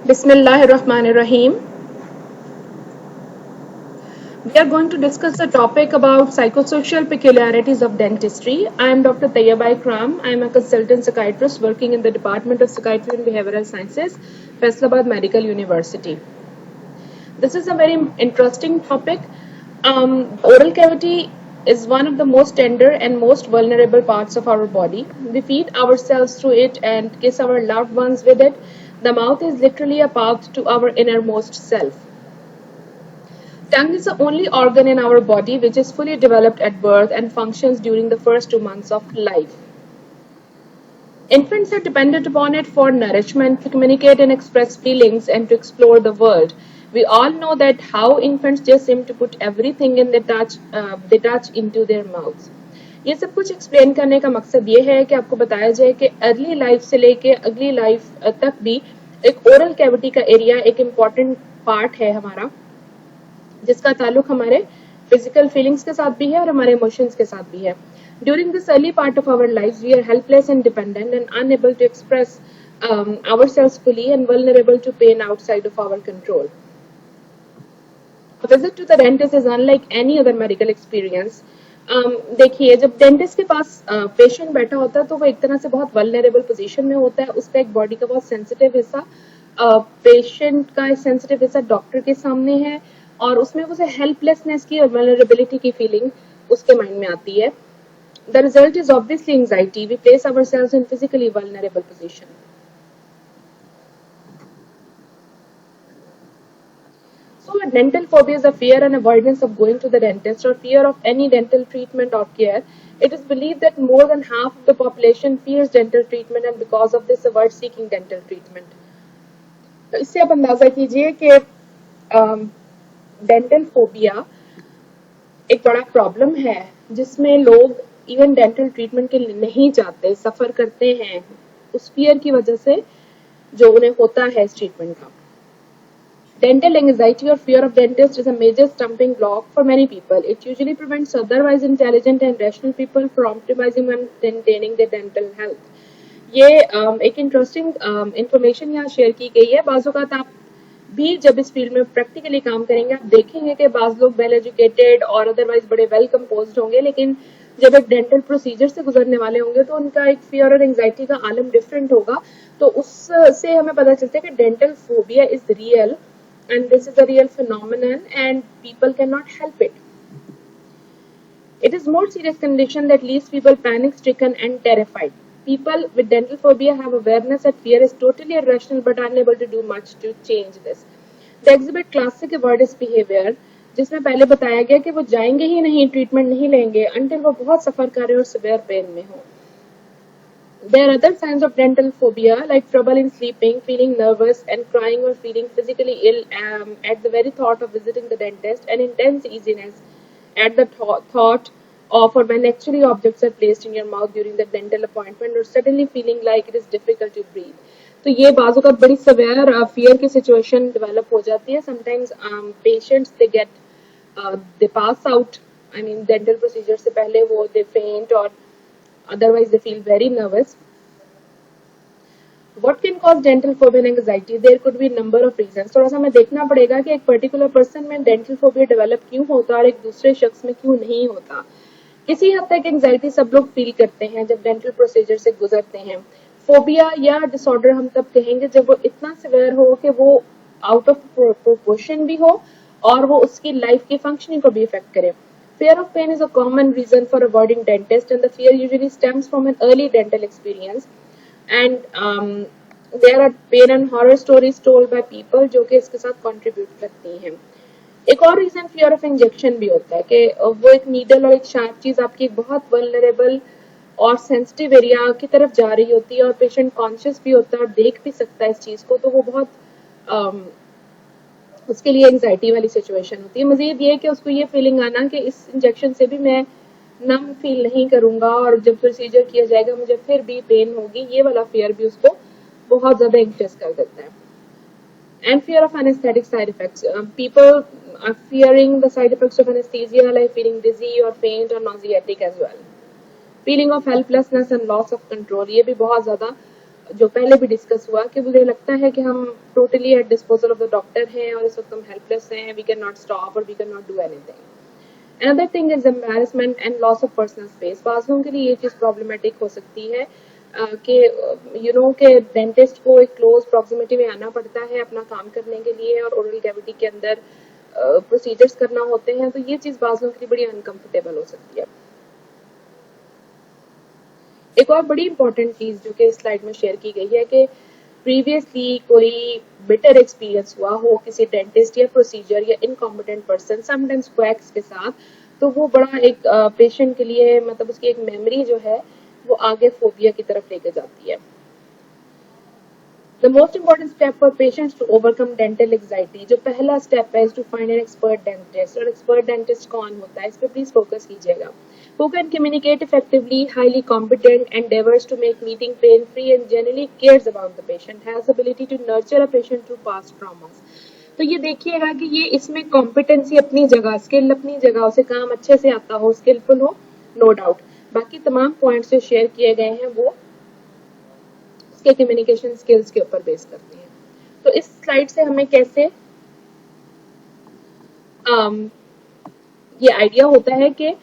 Bismillahirrahmanirrahim. We are going to discuss a topic about psychosocial peculiarities of dentistry. I am Dr. Tayyaba Ikram. I am a consultant psychiatrist working in the Department of Psychiatry and Behavioral Sciences, Faisalabad Medical University. This is a very interesting topic. Oral cavity is one of the most tender and most vulnerable parts of our body. We feed ourselves through it and kiss our loved ones with it. The mouth is literally a path to our innermost self. Tongue is the only organ in our body which is fully developed at birth and functions during the first 2 months of life. Infants are dependent upon it for nourishment, to communicate and express feelings, and to explore the world. We all know that how infants just seem to put everything in they touch into their mouths. ये सब कुछ explain करने का मकसद ये है कि आपको बताया जाए कि अर्ली लाइफ से लेके अगली लाइफ तक भी एक ओरल कैविटी का एरिया एक इम्पॉर्टेंट पार्ट है हमारा, जिसका ताल्लुक हमारे फिजिकल फीलिंग्स के साथ भी है और हमारे इमोशंस के साथ भी है. During this early part of our lives, we are helpless and dependent and unable to express ourselves fully and vulnerable to pain outside of our control. A visit to the dentist is unlike any other medical experience. देखिए, जब dentist के पास patient बैठा होता है तो वो एक तरह से बहुत वल्नरेबल पोजीशन में होता है. उसका एक बॉडी का बहुत सेंसिटिव हिस्सा पेशेंट का सेंसिटिव हिस्सा डॉक्टर के सामने है और उसमें उसे हेल्पलेसनेस की और वल्नरेबिलिटी की फीलिंग उसके माइंड में आती है. The result is obviously anxiety. We place ourselves in physically vulnerable position. So a dental phobia is a fear and avoidance of going to the dentist or fear of any dental treatment or care. It is believed that more than half of the population fears dental treatment and because of this avoid seeking dental treatment. तो इससे आप अंदाजा कीजिए कि dental phobia एक बड़ा problem है जिसमें लोग इवन डेंटल ट्रीटमेंट के लिए नहीं जाते, सफर करते हैं उस फियर की वजह से जो उन्हें होता है इस ट्रीटमेंट का. Dental anxiety or fear of dentist is a major stumbling block for many people. It usually prevents otherwise intelligent and rational people from optimizing and maintaining their dental health. ये एक इंटरेस्टिंग इंफॉर्मेशन यहाँ share की गई है. बाज़ औक़ात आप भी जब इस फील्ड में प्रैक्टिकली काम करेंगे आप देखेंगे कि बाज़ लोग वेल एजुकेटेड और अदरवाइज बड़े वेल कंपोज्ड होंगे, लेकिन जब एक डेंटल प्रोसीजर से गुजरने वाले होंगे तो उनका एक फियर और एंजाइटी का आलम डिफरेंट होगा. तो उससे हमें पता चलता है कि dental phobia is real and this is a real phenomenon and people cannot help it. It is more serious condition that leaves people panic stricken and terrified. People with dental phobia have awareness that fear is totally irrational but unable to do much to change this. They exhibit classic avoidance behavior जिसमें पहले बताया गया कि वो जाएंगे ही नहीं, treatment नहीं लेंगे अंटिल वो बहुत सफर कर रहे और सिवियर पेन में हो. There are other signs of dental phobia like trouble in sleeping, feeling nervous and crying or feeling physically ill at the very thought of visiting the dentist, and intense easiness at the thought of or when actually objects are placed in your mouth during the dental appointment, or suddenly feeling like it is difficult to breathe. तो ये बाजू का बड़ी severe fear की situation develop हो जाती है. Sometimes patients they pass out. I mean dental procedure से पहले वो they faint or otherwise they feel very nervous. What can cause dental phobia and anxiety? There could be number of reasons. थोड़ा सा हमें देखना पड़ेगा कि एक पर्टिकुलर पर्सन में डेंटल फोबिया डेवलप क्यों होता है और एक दूसरे शख्स में क्यों नहीं होता. किसी हद तक एंजाइटी सब लोग फील करते हैं जब डेंटल प्रोसीजर से गुजरते हैं. फोबिया या डिसऑर्डर हम तब कहेंगे जब वो इतना सिवियर हो कि वो आउट ऑफ प्रोपोर्शन भी हो और वो उसकी लाइफ की फंक्शनिंग को भी इफेक्ट करे. Fear of pain is a common reason for avoiding dentist, and the fear usually stems from an early dental experience. And there are pain and horror stories told by people जो कि इसके साथ contribute करती हैं. एक और reason fear of injection भी होता है कि वो एक needle और एक sharp चीज आपकी एक बहुत vulnerable और sensitive area की तरफ जा रही होती है और patient conscious भी होता है और देख भी सकता है इस चीज को, तो वो बहुत उसके लिए एंजाइटी वाली सिचुएशन होती है. मजीद ये कि उसको ये फीलिंग आना कि इस इंजेक्शन से भी मैं नम फील नहीं करूंगा और जब प्रोसीजर किया जाएगा मुझे फिर भी पेन होगी, ये वाला फियर भी उसको बहुत ज्यादा एंग्शियस कर देता है. And fear of anesthetic side effects. People are fearing the side effects of anesthesia like feeling dizzy और फेंट और nauseatic as well. Feeling of helplessness and loss of control, ये भी बहुत ज्यादा जो पहले भी डिस्कस हुआ कि मुझे लगता है कि हम totally at disposal of the doctor हैं और इस वक्त हम हेल्पलेस हैं, वी कैन नॉट स्टॉप और we can not do anything. Another thing is embarrassment and loss of personal space. बाज़ लोगों के लिए ये चीज़ प्रॉब्लमेटिक हो सकती है कि यू नो के डेंटिस्ट को एक क्लोज प्रॉक्सिमिटी में आना पड़ता है अपना काम करने के लिए और ओरल कैविटी के अंदर प्रोसीजर्स करना होते हैं, तो ये चीज़ बाज़ लोगों के लिए बड़ी अनकंफर्टेबल हो सकती है। एक और बड़ी इंपॉर्टेंट चीज जो कि इस स्लाइड में शेयर की गई है कि प्रीवियसली कोई बिटर एक्सपीरियंस हुआ हो किसी डेंटिस्ट या प्रोसीजर या इनकॉम्पिटेंट पर्सन समटाइम्स क्वैक्स के साथ, तो वो बड़ा एक पेशेंट के लिए मतलब उसकी एक मेमोरी जो है वो आगे फोबिया की तरफ लेके जाती है। The most important step for patients to overcome dental anxiety, जो पहला स्टेप है, is to find an expert dentist। और expert dentist कौन होता है, इस पे प्लीज फोकस कीजिएगा। Who can communicate effectively, highly competent, endeavors to make meeting pain free and generally cares about the patient, has ability to nurture a patient through past traumas। तो ये देखिएगा कि ये इसमें कॉम्पिटेंसी अपनी जगह, स्किल अपनी जगह, उसे काम अच्छे से आता हो, स्किलफुल हो, नो डाउट। बाकी तमाम पॉइंट्स जो शेयर किए गए हैं वो के कम्युनिकेशन स्किल्स के ऊपर बेस करती है। तो इस स्लाइड से हमें कैसे ये आइडिया होता है कि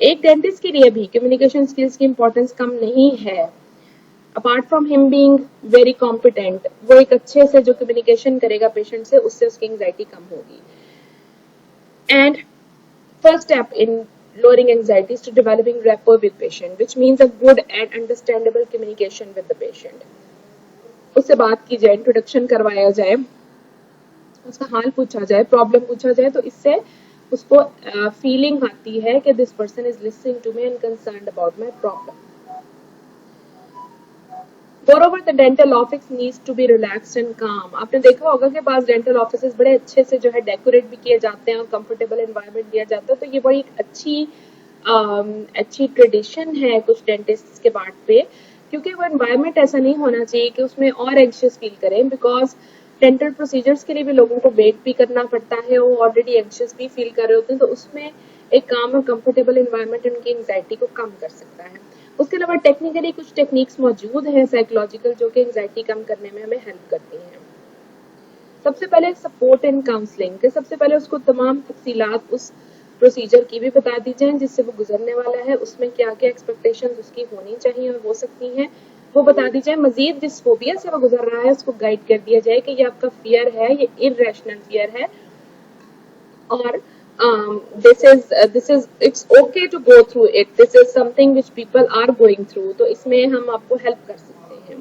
एक डेंटिस्ट के लिए भी कम्युनिकेशन स्किल्स की इंपॉर्टेंस कम नहीं है। Apart from him being very competent, वो एक अच्छे से जो कम्युनिकेशन करेगा पेशेंट से, उससे उसकी एंजाइटी कम होगी। And first step in lowering anxiety is to developing rapport with patient, which means a good and understandable communication with the patient। उससे बात की जाए, इंट्रोडक्शन करवाया जाए, उसका हाल पूछा जाए, प्रॉब्लम पूछा जाए, तो इससे उसको फीलिंग आती है कि this person is listening to me and concerned about my problem. Moreover, the dental office needs to be relaxed and calm। आपने देखा होगा कि पास डेंटल ऑफिसेज बड़े अच्छे से जो है डेकोरेट भी किए जाते हैं और कंफर्टेबल एनवायरनमेंट दिया जाता है, तो ये बड़ी अच्छी ट्रेडिशन है कुछ डेंटिस्ट के पार्ट पे, क्योंकि वो एनवायरनमेंट ऐसा नहीं होना चाहिए कि उसमें और एंशियस फील करें, बिकॉज डेंटल प्रोसीजर्स के लिए भी लोगों को वेट भी करना पड़ता है, वो ऑलरेडी एंशियस भी फील कर रहे होते हैं, तो उसमें एक काम और कंफर्टेबल एनवायरनमेंट उनकी एंजाइटी को कम कर सकता है। उसके अलावा टेक्निकली कुछ टेक्निक्स मौजूद हैं साइकोलॉजिकल जो कि एंजाइटी कम करने में हमें हेल्प करती हैं। सबसे पहले सपोर्ट एंड काउंसलिंग के सबसे पहले उसको तमाम तफसीलात उस प्रोसीजर की भी बता दी जाए जिससे वो गुजरने वाला है, उसमें क्या क्या एक्सपेक्टेशंस उसकी होनी चाहिए और हो सकती हैं वो बता दी जाए। मजीद जिस फोबिया से वो गुजर रहा है उसको गाइड कर दिया जाए कि ये आपका फियर है, ये इररेशनल फियर है और this is it's okay to go through it, this is something which people are going through, तो इसमें हम आपको हेल्प कर सकते हैं।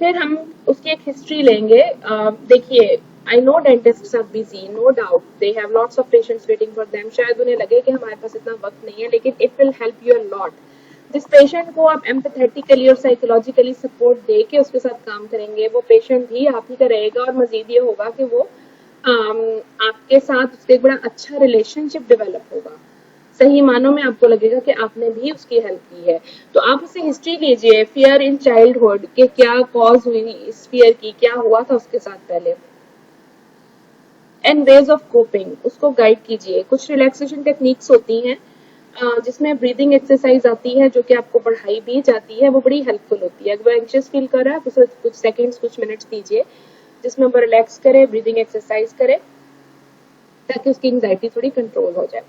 फिर हम उसकी एक हिस्ट्री लेंगे। देखिए, I know dentists are busy, no doubt, they have lots of patients waiting for them, शायद उन्हें लगे कि हमारे पास इतना वक्त नहीं है, लेकिन it will help you a lot। जिस पेशेंट को आप एम्पैथेटिकली और साइकोलॉजिकली सपोर्ट दे के उसके साथ काम करेंगे, वो पेशेंट भी आप ही का रहेगा और मजीद ये होगा कि वो आपके साथ उसके बड़ा अच्छा रिलेशनशिप डेवलप होगा। सही मानों में आपको लगेगा कि आपने भी उसकी हेल्प की है। तो आप उससे हिस्ट्री लीजिए, फियर इन चाइल्डहुड के क्या कॉज हुई इस फियर की, क्या हुआ था उसके साथ पहले, एंड वेज ऑफ कोपिंग, उसको गाइड कीजिए। कुछ रिलैक्सेशन टेक्निक्स होती हैं जिसमें ब्रीदिंग एक्सरसाइज आती है जो कि आपको पढ़ाई भी जाती है, वो बड़ी हेल्पफुल होती है। अगर वो एंशियस फील कर रहा है उसे कुछ सेकंड्स कुछ मिनट्स दीजिए जिसमें वो रिलैक्स करे, ब्रीदिंग एक्सरसाइज करे ताकि उसकी एंजाइटी थोड़ी कंट्रोल हो जाए।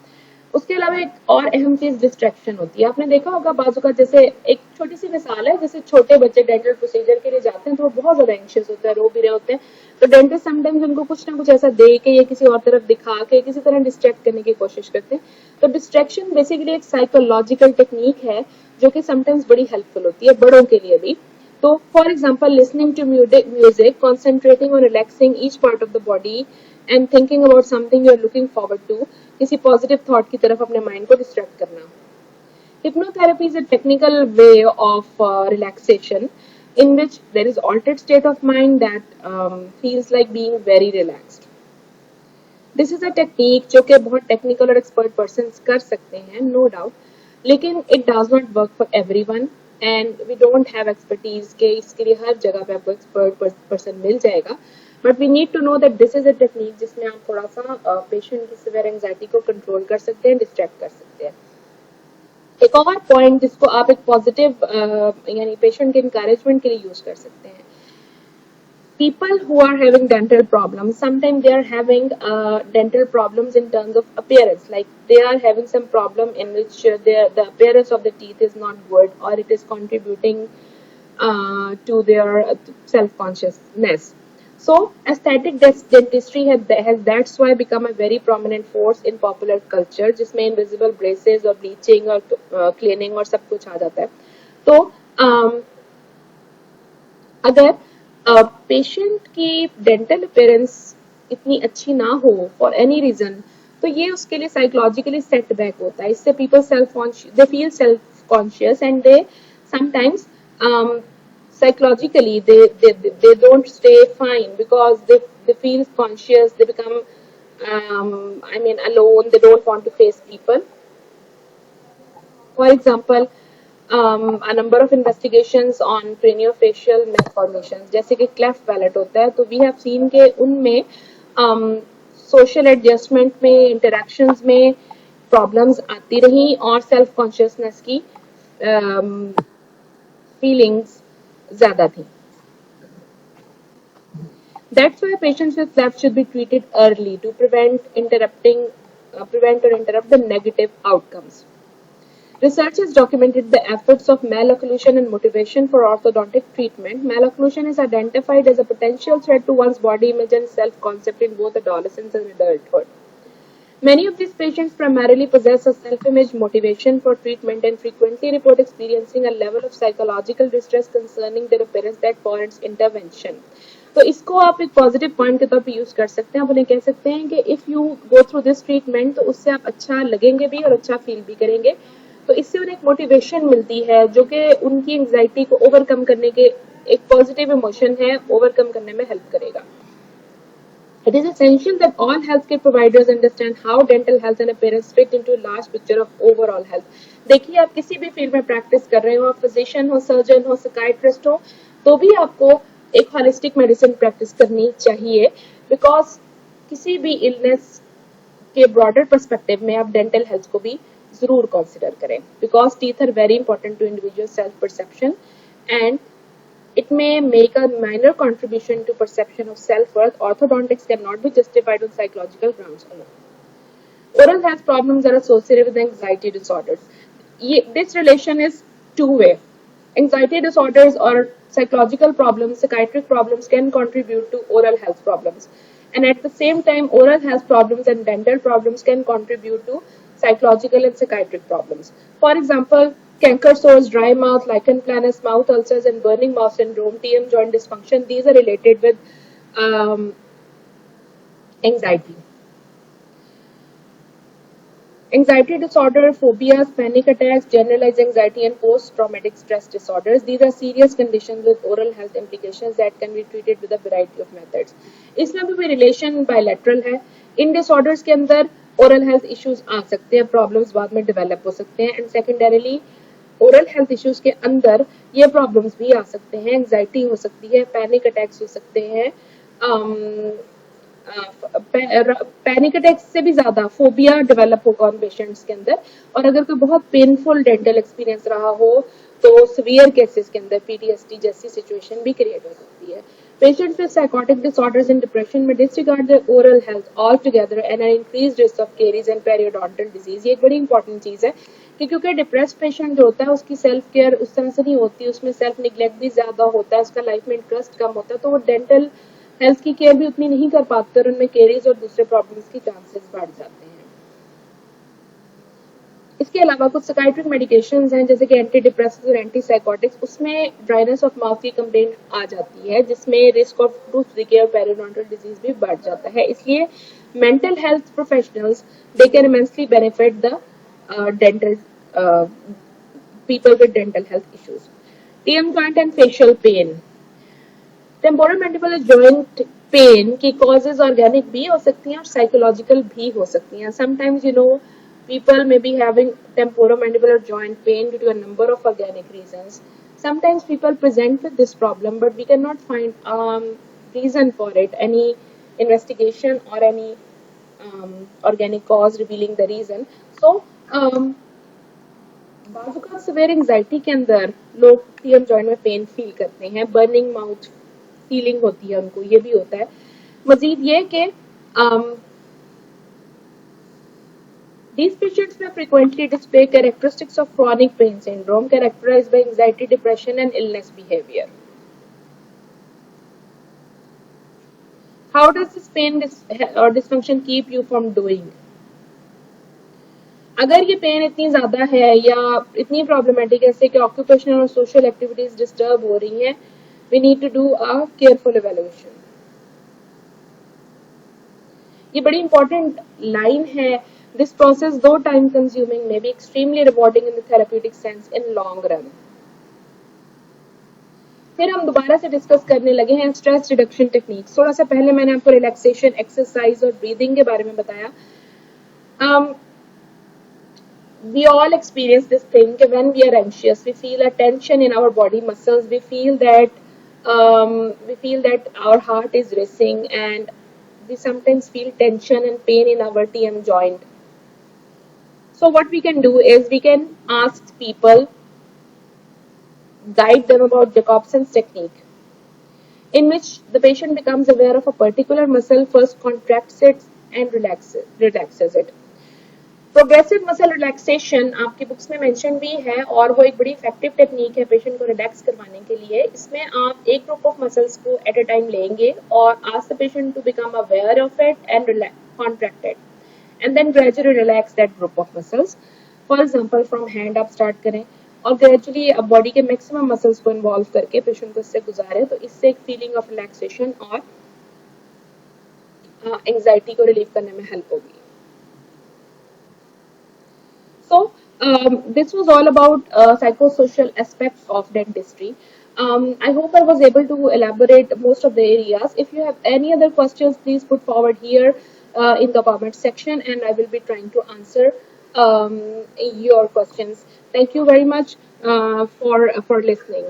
उसके अलावा एक और अहम चीज डिस्ट्रैक्शन होती है। आपने देखा होगा बाजू का, जैसे एक छोटी सी मिसाल है, जैसे छोटे बच्चे डेंटल प्रोसीजर के लिए जाते हैं तो वो बहुत ज्यादा एंशियस होते हैं, रो भी रहे होते हैं, तो डेंटिस्ट समटाइम्स उनको कुछ ना कुछ ऐसा दे के या किसी और तरफ दिखा के किसी तरह डिस्ट्रैक्ट करने की कोशिश करते हैं। तो डिस्ट्रैक्शन बेसिकली एक साइकोलॉजिकल टेक्निक है जो कि समटाइम्स बड़ी हेल्पफुल होती है बड़ों के लिए भी। तो for example listening to music, concentrating और relaxing each part of the body and thinking about something you are looking forward to, किसी पॉजिटिव थॉट की तरफ अपने माइंड को डिस्ट्रैक्ट करना। Hypnotherapy is a technical way of relaxation in which there is altered state of mind that feels like being very relaxed. This is a technique जो कि बहुत technical और एक्सपर्ट पर्सन कर सकते हैं, नो डाउट, लेकिन it does not work for everyone and we don't have expertise के इसके लिए हर जगह पे आपको एक्सपर्ट पर्सन मिल जाएगा। But we need to know that this is a technique जिसमें आप थोड़ा सा पेशेंट की सिवियर एंजाइटी को कंट्रोल कर सकते हैं, डिस्ट्रैक्ट कर सकते हैं। एक और पॉइंट जिसको आप एक पॉजिटिव यानी पेशेंट के इंकरेजमेंट के लिए यूज कर सकते हैं, people who are having dental problems, sometimes they are having dental problems in terms of appearance, like they are having some problem in which the appearance of the teeth is not good, or it is contributing to their self-consciousness. So aesthetic dentistry has that's why become a very prominent force in popular culture, जिसमें invisible braces और bleaching और cleaning और सब कुछ आ जाता है. तो अगर पेशेंट की डेंटल अपीयरेंस इतनी अच्छी ना हो फॉर एनी रीजन, तो ये उसके लिए साइकोलॉजिकली सेटबैक होता है. इससे people they feel self conscious and they sometimes psychologically they don't stay fine because they feel conscious, they become alone, they don't want to face people. For example, a number of investigations on craniofacial malformations, जैसे कि cleft palate होता है, तो we have seen के उनमें social adjustment में, interactions में problems आती रही और self consciousness की feelings ज़्यादा थी. That's why patients with cleft should be treated early to prevent or interrupt the negative outcomes. Research has documented the efforts of malocclusion and motivation for orthodontic treatment. Malocclusion is identified as a potential threat to one's body image and self-concept in both adolescence and adulthood. Many of these patients primarily possess a self-image motivation for treatment and frequently report experiencing a level of psychological distress concerning their appearance that warrants intervention. तो इसको आप एक positive point के तौर पे use कर सकते हैं. आप उन्हें कह सकते हैं कि if you go through this treatment तो उससे आप अच्छा लगेंगे भी और अच्छा फील भी करेंगे. तो इससे उन्हें एक मोटिवेशन मिलती है जो कि उनकी एंजाइटी को ओवरकम करने के एक पॉजिटिव इमोशन है, ओवरकम करने में हेल्प करेगा. It is essential that all healthcare providers understand how dental health and appearance fit into a large picture of overall health. देखिए, आप किसी भी फील्ड में प्रैक्टिस कर रहे हो, आप फिजिशियन हो, सर्जन हो, साइकियाट्रिस्ट हो, तो भी आपको एक होलिस्टिक मेडिसिन प्रैक्टिस करनी चाहिए, बिकॉज किसी भी इलनेस के ब्रॉडर पर्सपेक्टिव में आप डेंटल हेल्थ को भी जरूर कंसिडर करें, because teeth are very important to individual self perception and it may make a minor contribution to perception of self-worth. Orthodontics cannot be justified on psychological grounds alone. Oral health problems are associated with anxiety disorders. This relation is two-way. Anxiety disorders or psychological problems, psychiatric problems can contribute to oral health problems. And at the same time, oral health problems and dental problems can contribute to psychological and psychiatric problems. For example, canker sores, dry mouth, lichen planus, mouth ulcers, and burning mouth syndrome, TM joint dysfunction, these are related with anxiety. Anxiety disorder, phobias, panic attacks, generalized anxiety, and post-traumatic stress disorders. These are serious conditions with oral health implications that can be treated with a variety of methods. इसमें भी relation bilateral है. इन disorders के अंदर oral health issues आ सकते हैं, problems बाद में develop हो सकते हैं, and secondarily oral health issues के अंदर ये प्रॉब्लम्स भी आ सकते हैं. एंजाइटी हो सकती है, पैनिक अटैक्स हो सकते हैं, पैनिक अटैक्स से भी ज्यादा फोबिया डेवलप होगा उन पेशेंट्स के अंदर. और अगर कोई बहुत पेनफुल डेंटल एक्सपीरियंस रहा हो तो सीवियर केसेस के अंदर पीटीएसडी जैसी सिचुएशन भी क्रिएट हो सकती है. Patients with psychotic disorders and depression may disregard their oral health altogether and an increased risk of caries and periodontal disease. ये एक बड़ी इंपॉर्टेंट चीज है कि क्योंकि डिप्रेस पेशेंट जो होता है उसकी सेल्फ केयर उस तरह से नहीं होती, उसमें सेल्फ निग्लेक्ट भी ज्यादा होता है, उसका लाइफ में इंटरेस्ट कम होता है, तो वो डेंटल हेल्थ की केयर भी उतनी नहीं कर पाते और उनमें केरीज और दूसरे प्रॉब्लम्स की चांसेस बढ़ जाते हैं. इसके अलावा कुछ साइकियाट्रिक मेडिकेशंस हैं जैसे कि एंटी डिप्रेसिव्स और एंटी साइकोटिक्स, उसमें ड्राइनेस ऑफ माउथ की कंप्लेंट आ जाती है जिसमें रिस्क ऑफ टूथ डिके और पेरियोडोंटल डिजीज भी बढ़ जाता है. इसलिए mental health professionals they can immensely benefit the dental people with dental health issues. TM joint and facial pain. Temporomandibular joint pain की causes organic भी हो सकती हैं और psychological भी हो सकती हैं. Sometimes people may be having temporomandibular joint pain due to a number of organic reasons. Sometimes people present with this problem but we cannot find reason for it, any investigation or any organic cause revealing the reason. So बाजुका severe anxiety के अंदर लोग TM joint में pain feel करते हैं, burning mouth feeling होती है उनको, ये भी होता है। मजीद ये कि these patients may frequently display characteristics of chronic pain syndrome characterized by anxiety, depression and illness behavior. How does this pain or dysfunction keep you from doing? अगर ये पेन इतनी ज्यादा है या इतनी प्रॉब्लमेटिक है जैसे कि ऑक्यूपेशनल और सोशल एक्टिविटीज डिस्टर्ब हो रही हैं, we need to do a careful evaluation. ये बड़ी इंपॉर्टेंट लाइन है। This process though time consuming may be extremely rewarding in the therapeutic sense in long run. फिर हम दोबारा से डिस्कस करने लगे हैं स्ट्रेस रिडक्शन टेक्निक्स। थोड़ा सा पहले मैंने आपको रिलैक्सेशन, एक्सरसाइज और ब्रीदिंग के बारे में बताया। We all experience this thing that when we are anxious, we feel a tension in our body muscles. We feel that our heart is racing, and we sometimes feel tension and pain in our TM joint. So what we can do is we can ask people, guide them about Jacobson's technique, in which the patient becomes aware of a particular muscle, first contracts it and relaxes it. Progressive muscle relaxation आपकी books में mention भी है और वो एक बड़ी effective technique है patient को रिलैक्स करवाने के लिए। इसमें आप एक ग्रुप ऑफ मसल्स को एट अ टाइम लेंगे और ask the patient to become aware of it and contract it and then gradually relax that group of muscles. For example from hand आप स्टार्ट करें और ग्रेजुअली बॉडी के maximum muscles को involve करके patient को इससे गुजारें, तो इससे एक फीलिंग ऑफ रिलैक्सेशन और एंजाइटी को रिलीव करने में हेल्प होगी। So this was all about psychosocial aspects of dentistry. I hope I was able to elaborate most of the areas. If you have any other questions, please put forward here in the comment section, and I will be trying to answer your questions. Thank you very much for listening.